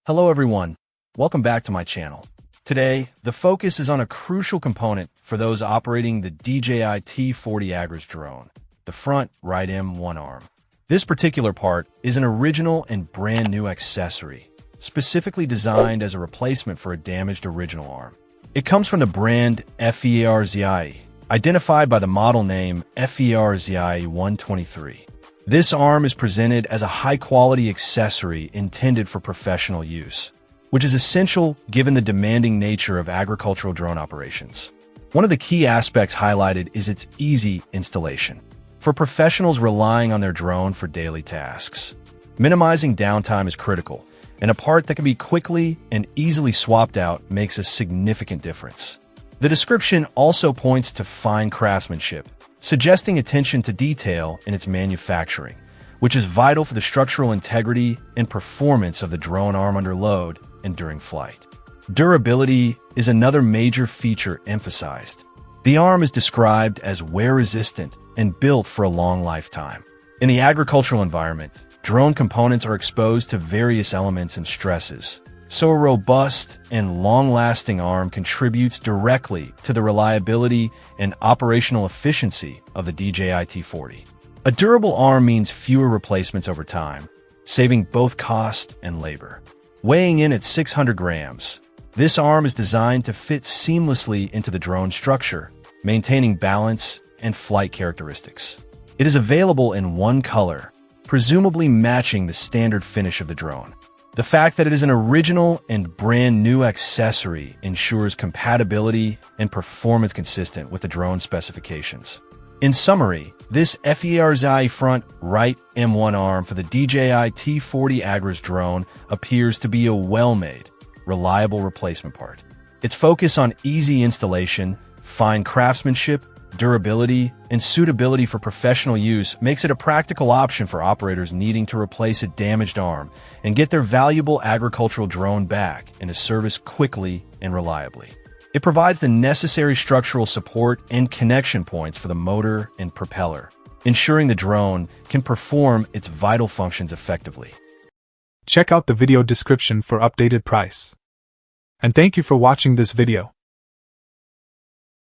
Hello everyone, welcome back to my channel. Today, the focus is on a crucial component for those operating the DJI T40 Agras drone, the front right M1 arm. This particular part is an original and brand new accessory, specifically designed as a replacement for a damaged original arm. It comes from the brand FERZI, identified by the model name FERZI 123. This arm is presented as a high-quality accessory intended for professional use, which is essential given the demanding nature of agricultural drone operations. One of the key aspects highlighted is its easy installation. For professionals relying on their drone for daily tasks, minimizing downtime is critical, and a part that can be quickly and easily swapped out makes a significant difference. The description also points to fine craftsmanship, suggesting attention to detail in its manufacturing, which is vital for the structural integrity and performance of the drone arm under load and during flight. Durability is another major feature emphasized. The arm is described as wear-resistant and built for a long lifetime. In the agricultural environment, drone components are exposed to various elements and stresses, so a robust and long-lasting arm contributes directly to the reliability and operational efficiency of the DJI T40. A durable arm means fewer replacements over time, saving both cost and labor. Weighing in at 600 grams, this arm is designed to fit seamlessly into the drone structure, maintaining balance and flight characteristics. It is available in one color, presumably matching the standard finish of the drone. The fact that it is an original and brand new accessory ensures compatibility and performance consistent with the drone specifications. In summary, this FERZI front right M1 arm for the DJI T40 Agras drone appears to be a well-made, reliable replacement part. Its focus on easy installation, fine craftsmanship, durability, and suitability for professional use makes it a practical option for operators needing to replace a damaged arm and get their valuable agricultural drone back into service quickly and reliably. It provides the necessary structural support and connection points for the motor and propeller, ensuring the drone can perform its vital functions effectively. Check out the video description for updated price. And thank you for watching this video.